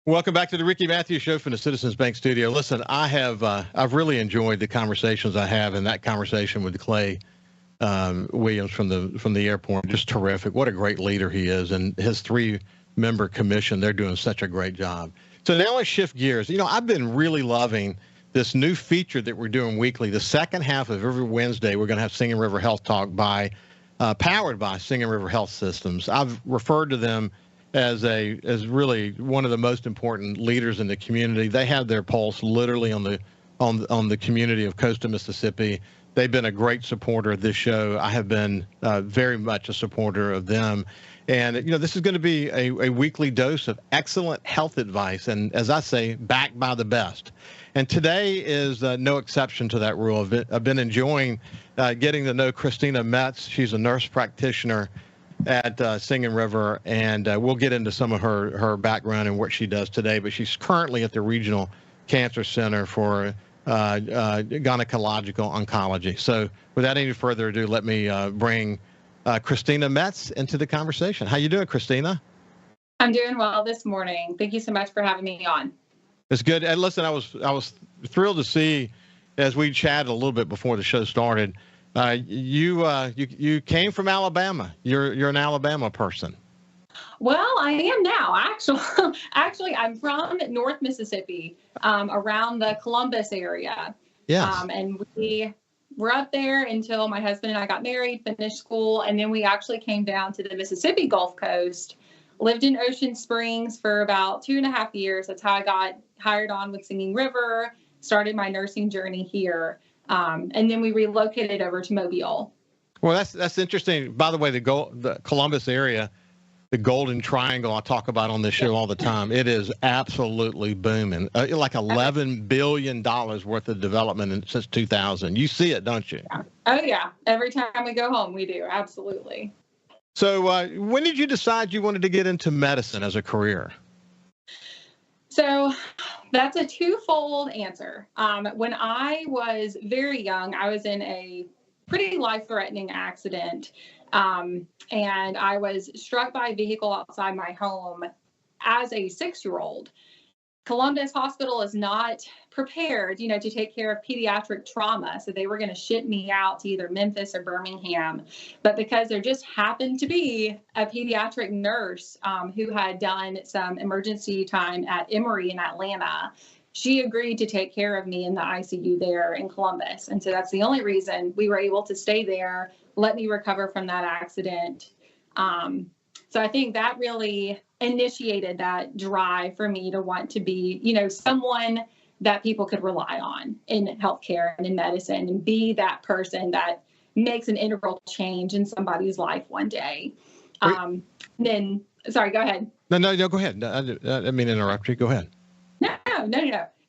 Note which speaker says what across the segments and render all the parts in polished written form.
Speaker 1: Welcome back to the Ricky Matthews Show from the Citizens Bank Studio. Listen, I've really enjoyed the conversations I have, and that conversation with Clay Williams from the airport, just terrific. What a great leader he is, and his 3-member commission, they're doing such a great job. So now let's shift gears. I've been really loving this new feature that we're doing weekly. The second half of every Wednesday, we're going to have Singing River Health Talk powered by Singing River Health Systems. I've referred to them as really one of the most important leaders in the community. They have their pulse literally on the community of coastal Mississippi. They've been a great supporter of this show. I have been very much a supporter of them. And, this is going to be a weekly dose of excellent health advice. And as I say, backed by the best. And today is no exception to that rule. I've been enjoying getting to know Christina Metz. She's a nurse practitioner at Singing River, and we'll get into some of her background and what she does today. But she's currently at the Regional Cancer Center for gynecological oncology. So without any further ado, let me bring Christina Metz into the conversation. How you doing, Christina?
Speaker 2: I'm doing well this morning. Thank you so much for having me on.
Speaker 1: It's good. And listen, I was thrilled to see, as we chatted a little bit before the show started, you came from Alabama. You're an Alabama person.
Speaker 2: Well, I am now. Actually, I'm from North Mississippi, around the Columbus area.
Speaker 1: Yes.
Speaker 2: And we were up there until my husband and I got married, finished school, and then we actually came down to the Mississippi Gulf Coast, lived in Ocean Springs for about 2.5 years. That's how I got hired on with Singing River, started my nursing journey here. And then we relocated over to Mobile.
Speaker 1: Well, that's interesting. By the way, the Columbus area, the Golden Triangle, I talk about on this show all the time. It is absolutely booming. Like $11 billion worth of development since 2000. You see it, don't you?
Speaker 2: Yeah. Oh, yeah. Every time we go home, we do. Absolutely.
Speaker 1: So when did you decide you wanted to get into medicine as a career?
Speaker 2: So that's a twofold answer. When I was very young, I was in a pretty life-threatening accident. And I was struck by a vehicle outside my home as a 6-year-old. Columbus Hospital is not prepared, to take care of pediatric trauma. So they were going to ship me out to either Memphis or Birmingham. But because there just happened to be a pediatric nurse who had done some emergency time at Emory in Atlanta, she agreed to take care of me in the ICU there in Columbus. And so that's the only reason we were able to stay there, let me recover from that accident. So I think that really initiated that drive for me to want to be, someone that people could rely on in healthcare and in medicine, and be that person that makes an integral change in somebody's life one day. Then, sorry, go ahead.
Speaker 1: No, go ahead. I didn't mean to interrupt you. Go ahead.
Speaker 2: No.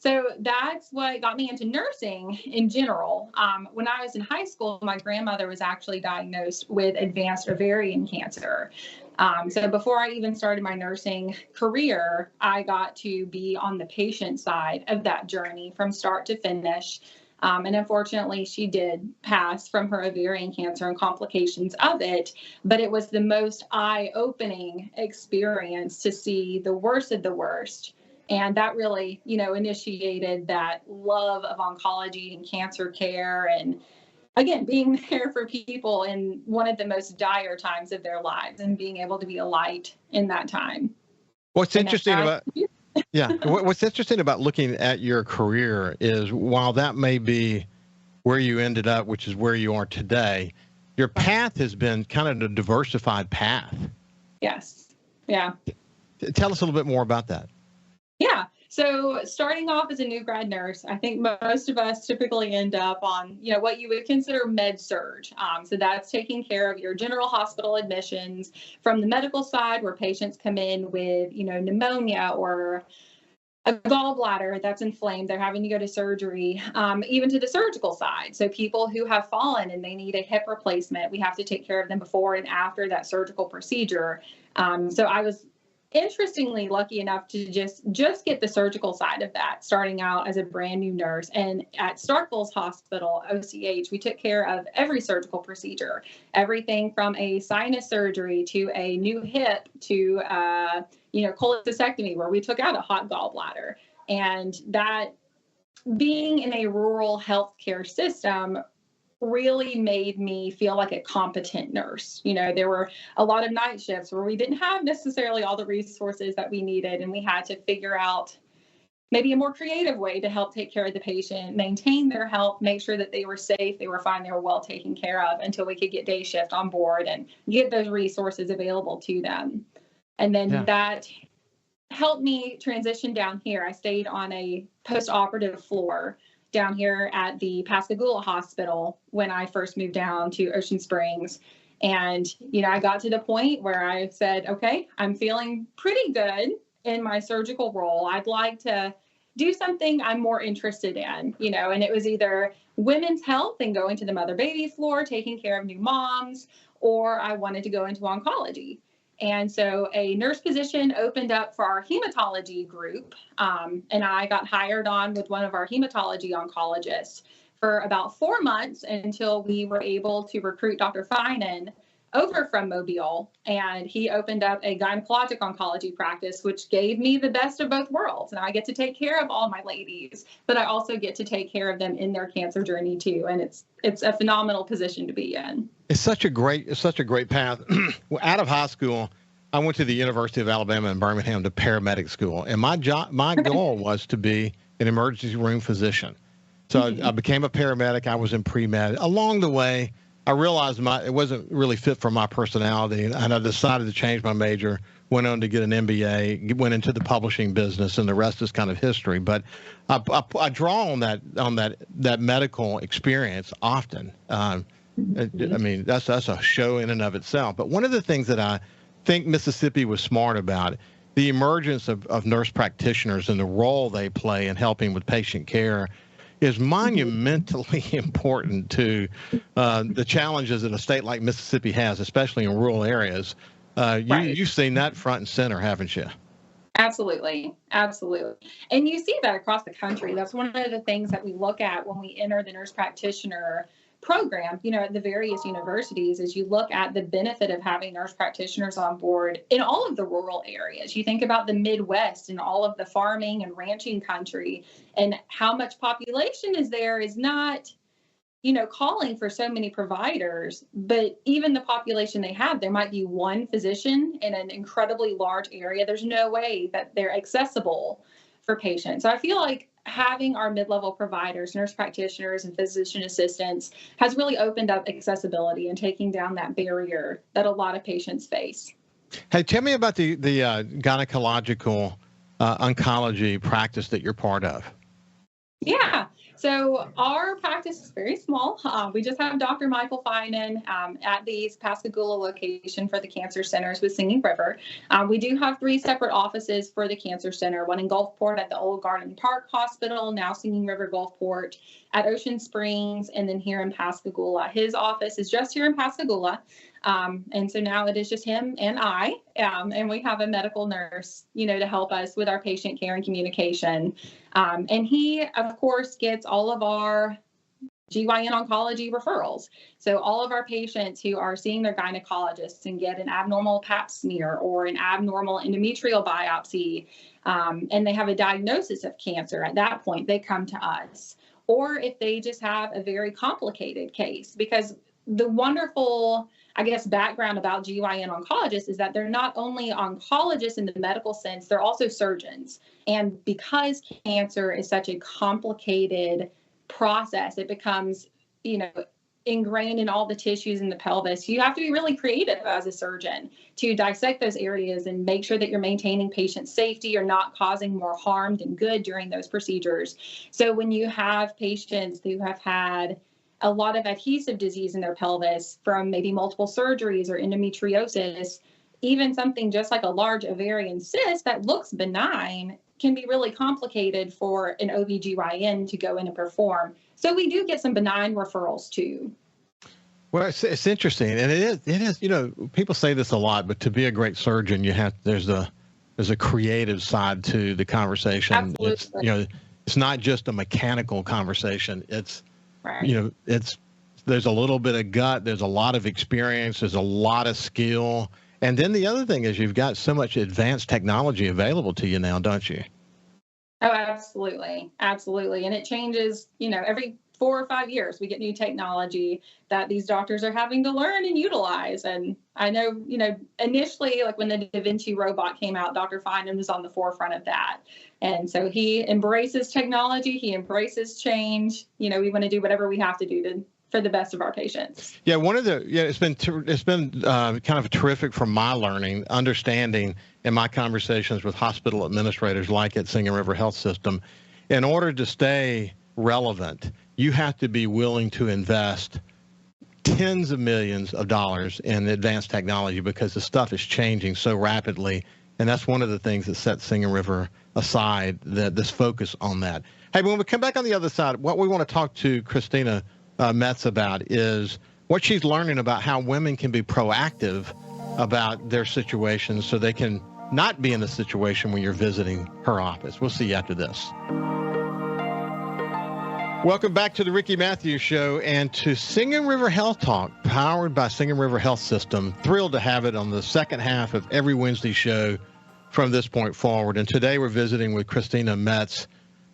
Speaker 2: So that's what got me into nursing in general. When I was in high school, my grandmother was actually diagnosed with advanced ovarian cancer. So before I even started my nursing career, I got to be on the patient side of that journey from start to finish. And unfortunately, she did pass from her ovarian cancer and complications of it. But it was the most eye-opening experience to see the worst of the worst. And that really, initiated that love of oncology and cancer care. And again, being there for people in one of the most dire times of their lives and being able to be a light in that time.
Speaker 1: What's interesting about looking at your career is, while that may be where you ended up, which is where you are today, your path has been kind of a diversified path.
Speaker 2: Yes. Yeah.
Speaker 1: Tell us a little bit more about that.
Speaker 2: Yeah. So starting off as a new grad nurse, I think most of us typically end up on, what you would consider med surg. So that's taking care of your general hospital admissions from the medical side, where patients come in with, pneumonia or a gallbladder that's inflamed. They're having to go to surgery, even to the surgical side. So people who have fallen and they need a hip replacement, we have to take care of them before and after that surgical procedure. So I was interestingly lucky enough to just get the surgical side of that, starting out as a brand new nurse. And at Starkville's Hospital, OCH, we took care of every surgical procedure, everything from a sinus surgery to a new hip to cholecystectomy where we took out a hot gallbladder. And that being in a rural healthcare system really made me feel like a competent nurse. There were a lot of night shifts where we didn't have necessarily all the resources that we needed, and we had to figure out maybe a more creative way to help take care of the patient, maintain their health, make sure that they were safe, they were fine, they were well taken care of until we could get day shift on board and get those resources available to them. And then that helped me transition down here. I stayed on a post-operative floor down here at the Pascagoula Hospital when I first moved down to Ocean Springs. And, I got to the point where I said, okay, I'm feeling pretty good in my surgical role. I'd like to do something I'm more interested in, and it was either women's health and going to the mother baby floor, taking care of new moms, or I wanted to go into oncology. And so a nurse position opened up for our hematology group, and I got hired on with one of our hematology oncologists for about 4 months until we were able to recruit Dr. Finan over from Mobile, and he opened up a gynecologic oncology practice, which gave me the best of both worlds. And I get to take care of all my ladies, but I also get to take care of them in their cancer journey too. And it's a phenomenal position to be in.
Speaker 1: It's such a great path. Out of high school, I went to the University of Alabama in Birmingham to paramedic school, and my goal was to be an emergency room physician. So I became a paramedic. I was in pre-med. Along the way, I realized it wasn't really fit for my personality, and I decided to change my major, went on to get an MBA, went into the publishing business, and the rest is kind of history. But I draw on that medical experience often. I mean, that's a show in and of itself. But one of the things that I think Mississippi was smart about, the emergence of nurse practitioners and the role they play in helping with patient care, is monumentally important to the challenges that a state like Mississippi has, especially in rural areas. You've seen that front and center, haven't you?
Speaker 2: Absolutely. Absolutely. And you see that across the country. That's one of the things that we look at when we enter the nurse practitioner program, at the various universities, is you look at the benefit of having nurse practitioners on board in all of the rural areas. You think about the Midwest and all of the farming and ranching country, and how much population is there is not, calling for so many providers, but even the population they have, there might be one physician in an incredibly large area. There's no way that they're accessible for patients. So I feel like having our mid-level providers, nurse practitioners, and physician assistants has really opened up accessibility and taking down that barrier that a lot of patients face.
Speaker 1: Hey, tell me about the gynecological oncology practice that you're part of.
Speaker 2: Yeah. So our practice is very small. We just have Dr. Michael Finan at the Pascagoula location for the cancer centers with Singing River. We do have 3 separate offices for the cancer center, one in Gulfport at the Old Garden Park Hospital, now Singing River Gulfport, at Ocean Springs, and then here in Pascagoula. His office is just here in Pascagoula. And so now it is just him and I, and we have a medical nurse, to help us with our patient care and communication. And he, of course, gets all of our GYN oncology referrals. So all of our patients who are seeing their gynecologists and get an abnormal pap smear or an abnormal endometrial biopsy, and they have a diagnosis of cancer, at that point, they come to us. Or if they just have a very complicated case, because the wonderful, background about GYN oncologists is that they're not only oncologists in the medical sense, they're also surgeons. And because cancer is such a complicated process, it becomes, ingrained in all the tissues in the pelvis. You have to be really creative as a surgeon to dissect those areas and make sure that you're maintaining patient safety or not causing more harm than good during those procedures. So when you have patients who have had a lot of adhesive disease in their pelvis from maybe multiple surgeries or endometriosis, even something just like a large ovarian cyst that looks benign can be really complicated for an OBGYN to go in and perform. So we do get some benign referrals too.
Speaker 1: Well, it's interesting, and it is. People say this a lot, but to be a great surgeon, there's a creative side to the conversation.
Speaker 2: Absolutely.
Speaker 1: It's not just a mechanical conversation. It's
Speaker 2: right.
Speaker 1: There's a little bit of gut, there's a lot of experience, there's a lot of skill, And then the other thing is you've got so much advanced technology available to you now, don't you?
Speaker 2: Oh, absolutely. Absolutely. And it changes, every 4 or 5 years, we get new technology that these doctors are having to learn and utilize. And I know, initially, like when the Da Vinci robot came out, Dr. Feynman was on the forefront of that. And so he embraces technology, he embraces change. We want to do whatever we have to do for the best of our patients.
Speaker 1: Yeah, it's been kind of terrific from my learning, understanding in my conversations with hospital administrators like at Singing River Health System. In order to stay relevant, you have to be willing to invest tens of millions of dollars in advanced technology because the stuff is changing so rapidly. And that's one of the things that sets Singing River aside, this focus on that. Hey, when we come back on the other side, what we want to talk to Christina Metz about is what she's learning about how women can be proactive about their situations so they can not be in a situation when you're visiting her office. We'll see you after this. Welcome back to the Ricky Matthews Show and to Singing River Health Talk, powered by Singing River Health System. Thrilled to have it on the second half of every Wednesday show from this point forward. And today we're visiting with Christina Metz,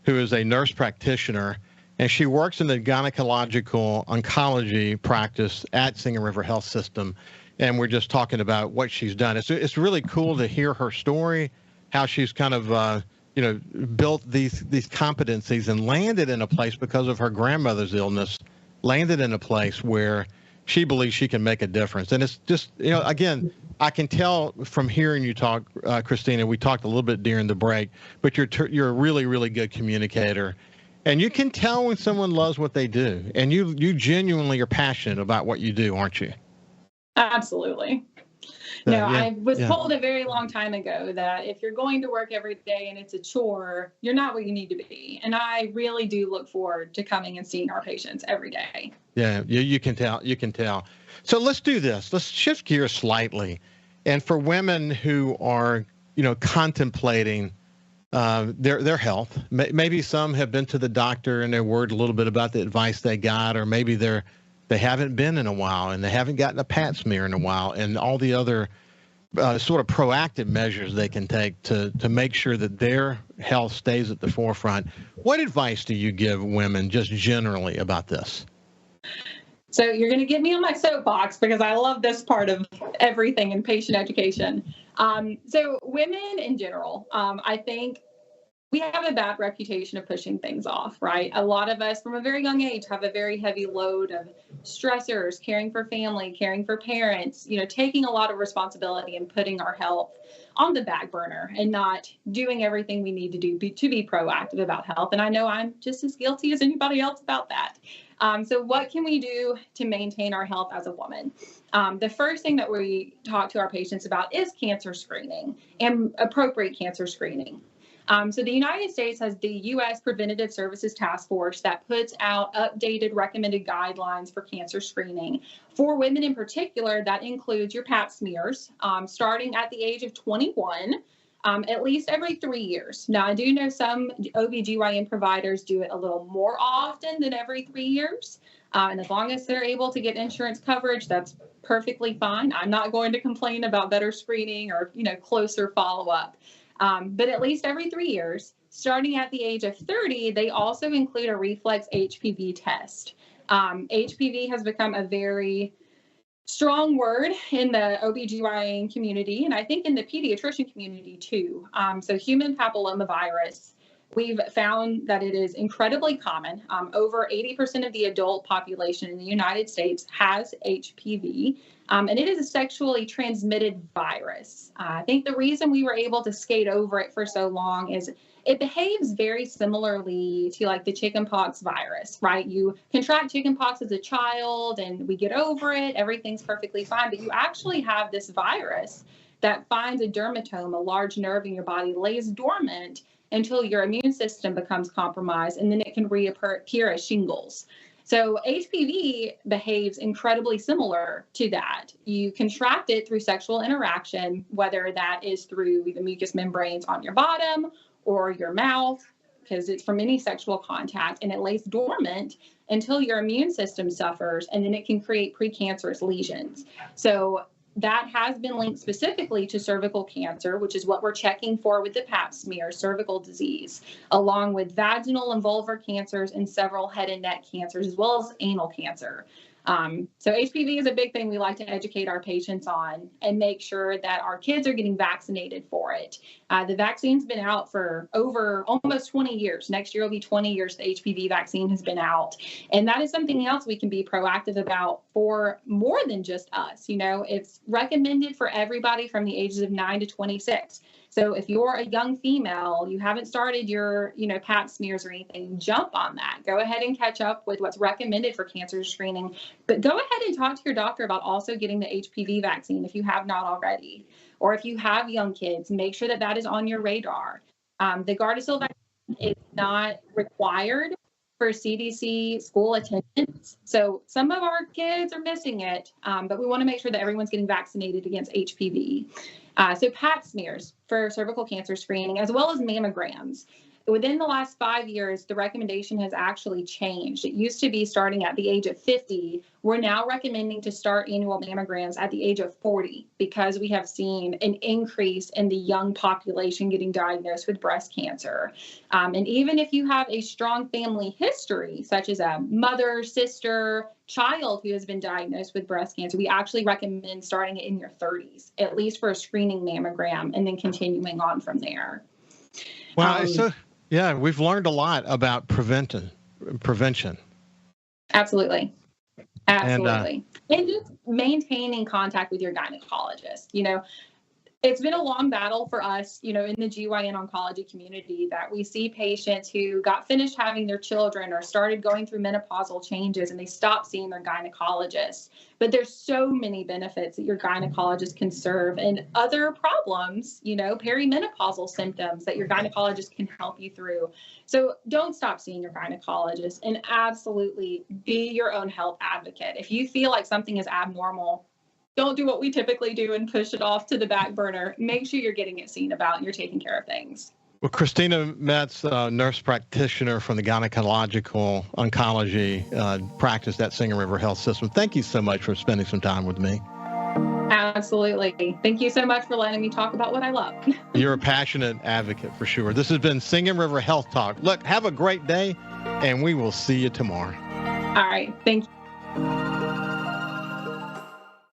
Speaker 1: who is a nurse practitioner, and she works in the gynecological oncology practice at Singing River Health System. And we're just talking about what she's done. It's really cool to hear her story, how she's kind of built these competencies and landed in a place because of her grandmother's illness, landed in a place where she believes she can make a difference. And it's just, again, I can tell from hearing you talk, Christina, we talked a little bit during the break, but you're a really, really good communicator. And you can tell when someone loves what they do, and you genuinely are passionate about what you do, aren't you?
Speaker 2: Absolutely. No, I was told a very long time ago that if you're going to work every day and it's a chore, you're not what you need to be. And I really do look forward to coming and seeing our patients every day.
Speaker 1: Yeah, you can tell. You can tell. So let's do this. Let's shift gears slightly. And for women who are, contemplating their health, maybe some have been to the doctor and they're worried a little bit about the advice they got, or maybe they haven't been in a while and they haven't gotten a pap smear in a while, and all the other sort of proactive measures they can take to make sure that their health stays at the forefront. What advice do you give women just generally about this?
Speaker 2: So you're going to get me on my soapbox because I love this part of everything in patient education. So women in general, I think we have a bad reputation of pushing things off, right? A lot of us from a very young age have a very heavy load of stressors, caring for family, caring for parents, taking a lot of responsibility and putting our health on the back burner and not doing everything we need to do to be proactive about health. And I know I'm just as guilty as anybody else about that. So what can we do to maintain our health as a woman? The first thing that we talk to our patients about is cancer screening and appropriate cancer screening. So the United States has the U.S. Preventative Services Task Force that puts out updated recommended guidelines for cancer screening. For women in particular, that includes your pap smears, starting at the age of 21, at least every 3 years. Now, I do know some OBGYN providers do it a little more often than every 3 years. And as long as they're able to get insurance coverage, that's perfectly fine. I'm not going to complain about better screening or, closer follow-up. But at least every 3 years, starting at the age of 30, they also include a reflex HPV test. HPV has become a very strong word in the OBGYN community, and I think in the pediatrician community too. So human papillomavirus, we've found that it is incredibly common. Over 80% of the adult population in the United States has HPV. And it is a sexually transmitted virus. I think the reason we were able to skate over it for so long is it behaves very similarly to like the chickenpox virus, right? You contract chickenpox as a child and we get over it. Everything's perfectly fine. But you actually have this virus that finds a dermatome, a large nerve in your body, lays dormant until your immune system becomes compromised, and then it can reappear as shingles. So HPV behaves incredibly similar to that. You contract it through sexual interaction, whether that is through the mucous membranes on your bottom or your mouth, because it's from any sexual contact, and it lays dormant until your immune system suffers, and then it can create precancerous lesions. So that has been linked specifically to cervical cancer, which is what we're checking for with the pap smear, cervical disease, along with vaginal and vulvar cancers and several head and neck cancers, as well as anal cancer. So HPV is a big thing we like to educate our patients on and make sure that our kids are getting vaccinated for it. The vaccine's been out for over almost 20 years. Next year will be 20 years the HPV vaccine has been out. And that is something else we can be proactive about for more than just us. You know, it's recommended for everybody from the ages of 9 to 26. So if you're a young female, you haven't started your, pap smears or anything, jump on that. Go ahead and catch up with what's recommended for cancer screening. But go ahead and talk to your doctor about also getting the HPV vaccine if you have not already. Or if you have young kids, make sure that that is on your radar. The Gardasil vaccine is not required for CDC school attendance. So some of our kids are missing it, but we want to make sure that everyone's getting vaccinated against HPV. So pap smears for cervical cancer screening, as well as mammograms. Within the last 5 years, the recommendation has actually changed. It used to be starting at the age of 50. We're now recommending to start annual mammograms at the age of 40 because we have seen an increase in the young population getting diagnosed with breast cancer. And even if you have a strong family history, such as a mother, sister, child who has been diagnosed with breast cancer, we actually recommend starting it in your 30s, at least for a screening mammogram, and then continuing on from there.
Speaker 1: Wow. Yeah, we've learned a lot about prevention.
Speaker 2: Absolutely. And just maintaining contact with your gynecologist. It's been a long battle for us, in the GYN oncology community, that we see patients who got finished having their children or started going through menopausal changes and they stopped seeing their gynecologist. But there's so many benefits that your gynecologist can serve, and other problems, perimenopausal symptoms that your gynecologist can help you through. So don't stop seeing your gynecologist, and absolutely be your own health advocate. If you feel like something is abnormal, don't do what we typically do and push it off to the back burner. Make sure you're getting it seen about and you're taking care of things.
Speaker 1: Well, Christina Metz, nurse practitioner from the gynecological oncology practice at Singing River Health System. Thank you so much for spending some time with me.
Speaker 2: Absolutely. Thank you so much for letting me talk about what I love.
Speaker 1: You're a passionate advocate for sure. This has been Singing River Health Talk. Look, have a great day, and we will see you tomorrow.
Speaker 2: All right. Thank you.